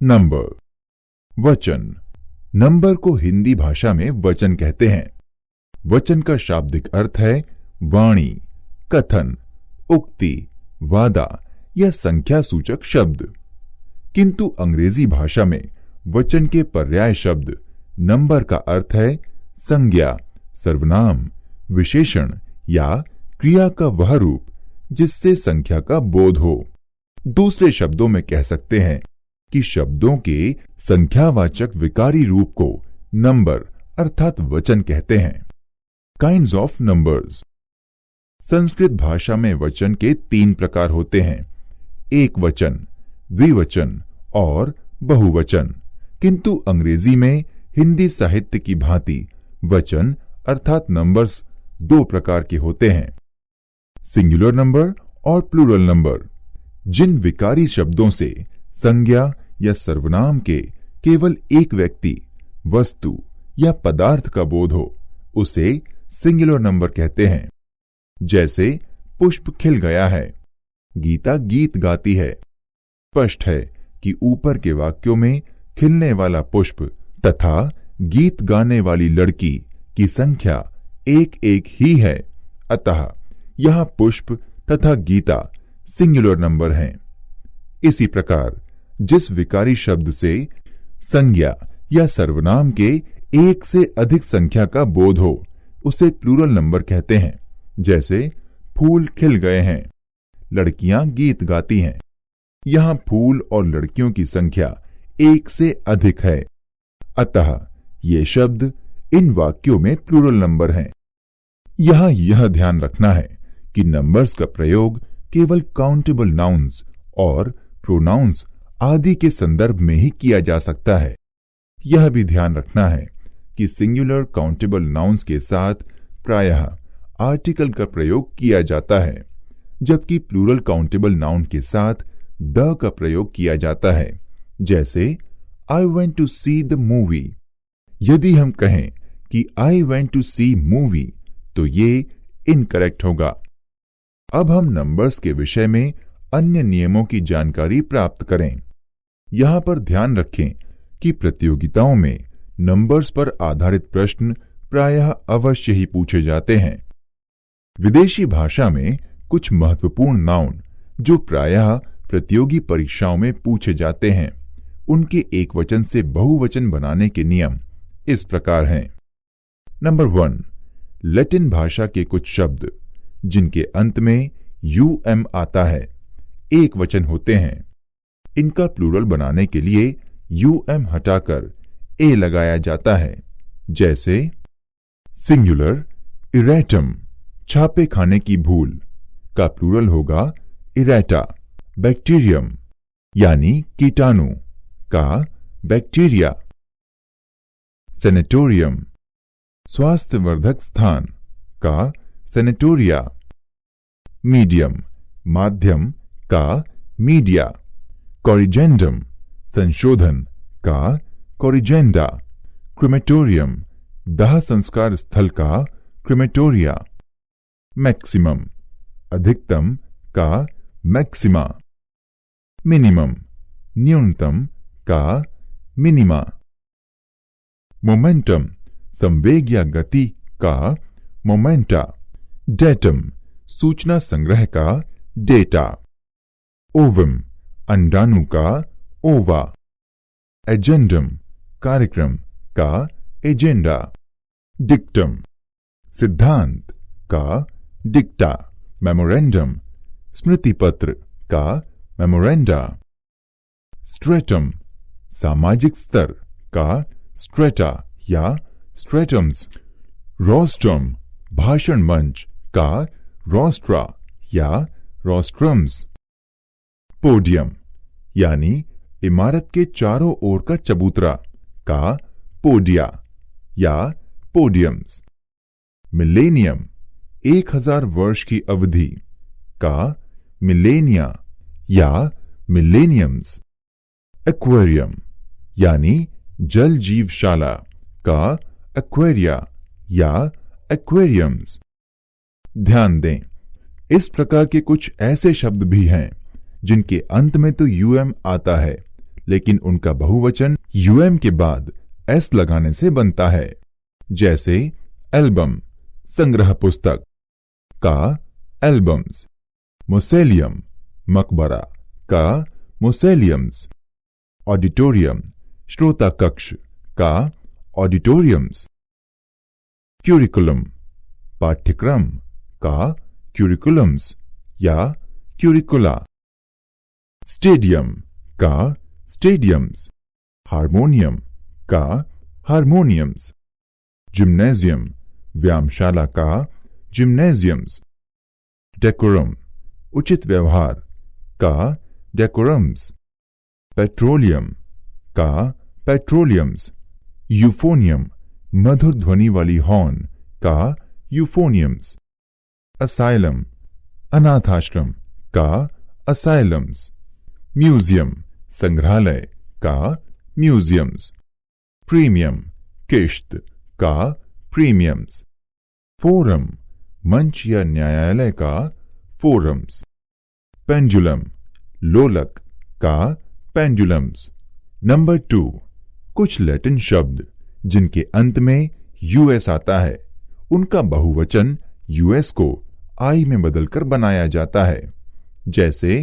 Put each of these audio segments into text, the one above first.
Number. वचन। Number को हिंदी भाषा में वचन कहते हैं। वचन का शाब्दिक अर्थ है वाणी, कथन, उक्ति, वादा या संख्या सूचक शब्द। किंतु अंग्रेजी भाषा में वचन के पर्याय शब्द नंबर का अर्थ है संज्ञा, सर्वनाम, विशेषण या क्रिया का वह रूप जिससे संख्या का बोध हो। दूसरे शब्दों में कह सकते हैं कि शब्दों के संख्यावाचक विकारी रूप को नंबर अर्थात वचन कहते हैं। Kinds of numbers. संस्कृत भाषा में वचन के 3 प्रकार होते हैं, एक वचन, द्विवचन और बहुवचन। किंतु अंग्रेजी में हिंदी साहित्य की भांति वचन अर्थात नंबर्स 2 प्रकार के होते हैं, सिंगुलर नंबर और प्लूरल नंबर। जिन विकारी शब्दों से संज्ञा या सर्वनाम के केवल एक व्यक्ति, वस्तु या पदार्थ का बोध हो उसे सिंगुलर नंबर कहते हैं। जैसे पुष्प खिल गया है, गीता गीत गाती है। स्पष्ट है कि ऊपर के वाक्यों में खिलने वाला पुष्प तथा गीत गाने वाली लड़की की संख्या एक एक ही है, अतः यहां पुष्प तथा गीता सिंगुलर नंबर हैं। इसी प्रकार जिस विकारी शब्द से संज्ञा या सर्वनाम के एक से अधिक संख्या का बोध हो उसे प्लूरल नंबर कहते हैं। जैसे फूल खिल गए हैं, लड़कियां गीत गाती हैं। यहां फूल और लड़कियों की संख्या एक से अधिक है, अतः ये शब्द इन वाक्यों में प्लूरल नंबर हैं। यहां यह ध्यान रखना है कि नंबर्स का प्रयोग केवल काउंटेबल नाउन्स और प्रोनाउंस आदि के संदर्भ में ही किया जा सकता है। यह भी ध्यान रखना है कि सिंगुलर काउंटेबल नाउन्स के साथ प्रायः आर्टिकल का प्रयोग किया जाता है, जबकि प्लूरल काउंटेबल नाउन के साथ द का प्रयोग किया जाता है। जैसे I went to see the movie. यदि हम कहें कि I went to see movie तो ये इनकरेक्ट होगा। अब हम नंबर्स के विषय में अन्य नियमों की जानकारी प्राप्त करें। यहां पर ध्यान रखें कि प्रतियोगिताओं में नंबर्स पर आधारित प्रश्न प्रायः अवश्य ही पूछे जाते हैं। विदेशी भाषा में कुछ महत्वपूर्ण नाउन जो प्रायः प्रतियोगी परीक्षाओं में पूछे जाते हैं, उनके एक वचन से बहुवचन बनाने के नियम इस प्रकार हैं। नंबर 1, लैटिन भाषा के कुछ शब्द जिनके अंत में UM आता है एक वचन होते हैं। इनका प्लूरल बनाने के लिए UM हटाकर A लगाया जाता है। जैसे सिंगुलर इरेटम, छापे खाने की भूल, का प्लूरल होगा इरेटा। बैक्टीरियम यानी कीटाणु का बैक्टीरिया। सेनेटोरियम, स्वास्थ्यवर्धक स्थान का सेनेटोरिया। मीडियम, माध्यम का मीडिया। कोरिजेंडम, संशोधन का कोरिजेंडा। क्रिमेटोरियम, दाह संस्कार स्थल का क्रिमेटोरिया। मैक्सिमम, अधिकतम का मैक्सिमा। मिनिमम, न्यूनतम का मिनिमा। मोमेंटम, संवेग या गति का मोमेंटा। डेटम, सूचना संग्रह का डेटा। ओवम, अंडाणु का ओवा। एजेंडम, कार्यक्रम का एजेंडा। डिक्टम, सिद्धांत का डिक्टा। मेमोरेंडम, स्मृति पत्र का मेमोरेंडा। स्ट्रेटम, सामाजिक स्तर का स्ट्रेटा या स्ट्रेटम्स। रोस्ट्रम, भाषण मंच का रोस्ट्रा या रोस्ट्रम्स। पोडियम यानी इमारत के चारों ओर का चबूतरा का पोडिया या पोडियम्स। मिलेनियम, 1000 वर्ष की अवधि का मिलेनिया या मिलेनियम्स। एक्वेरियम यानी जल जीवशाला का एक्वेरिया या एक्वेरियम्स। ध्यान दें, इस प्रकार के कुछ ऐसे शब्द भी हैं जिनके अंत में तो UM आता है, लेकिन उनका बहुवचन यूएम के बाद एस लगाने से बनता है। जैसे एल्बम संग्रह पुस्तक का एल्बम्स, मोसेलियम मकबरा का मोसेलियम्स, ऑडिटोरियम श्रोता कक्ष का ऑडिटोरियम्स, क्यूरिकुलम पाठ्यक्रम का क्यूरिकुलम्स या क्यूरिकुला, स्टेडियम का स्टेडियम्स, हारमोनियम का हारमोनियम्स, जिम्नेजियम व्यायामशाला का जिम्नेजियम्स, डेकोरम उचित व्यवहार का डेकोरम्स, पेट्रोलियम का पेट्रोलियम्स, यूफोनियम मधुर ध्वनि वाली हॉर्न का यूफोनियम्स, असाइलम अनाथाश्रम का असाइलम्स, म्यूजियम संग्रहालय का म्यूजियम्स, प्रीमियम किश्त का प्रीमियम्स, फोरम मंच या न्यायालय का फोरम्स, पेंडुलम लोलक का पेंडुलम्स। नंबर 2, कुछ लैटिन शब्द जिनके अंत में यूएस आता है, उनका बहुवचन यूएस को आई में बदलकर बनाया जाता है। जैसे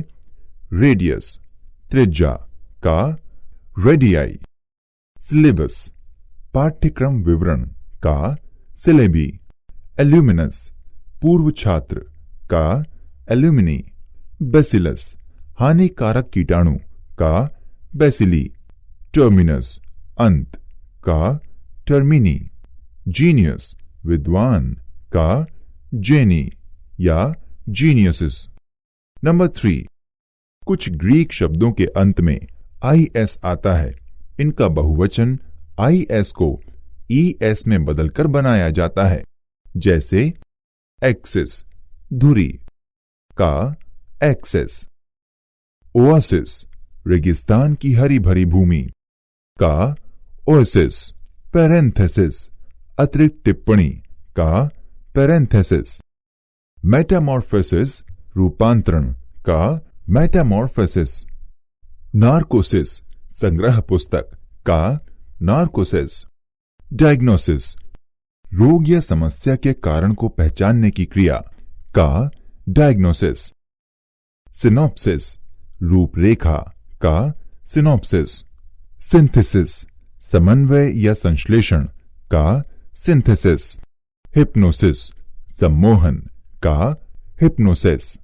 रेडियस त्रिज्या का रेडियाई, सिलेबस पाठ्यक्रम विवरण का सिलेबी, एल्यूमिनस पूर्व छात्र का एल्यूमिनी, बेसिलस हानिकारक कीटाणु का बेसिली, टर्मिनस अंत का टर्मिनी, जीनियस विद्वान का जेनी या जीनियसिस। नंबर 3, कुछ ग्रीक शब्दों के अंत में आईएस आता है, इनका बहुवचन आईएस को ईएस में बदलकर बनाया जाता है। जैसे एक्सिस धुरी का एक्सेस, ओआसिस रेगिस्तान की हरी भरी भूमि का ओएसिस, पैरेंथेसिस अतिरिक्त टिप्पणी का पैरेंथेसिस, मेटामॉर्फोसिस रूपांतरण का मेटामॉर्फोसिस, नार्कोसिस संग्रह पुस्तक का नार्कोसिस, डायग्नोसिस रोग या समस्या के कारण को पहचानने की क्रिया का डायग्नोसिस, सिनॉप्सिस रूपरेखा का सिनॉप्सिस, सिंथेसिस समन्वय या संश्लेषण का सिंथेसिस, हिप्नोसिस सम्मोहन का हिप्नोसिस।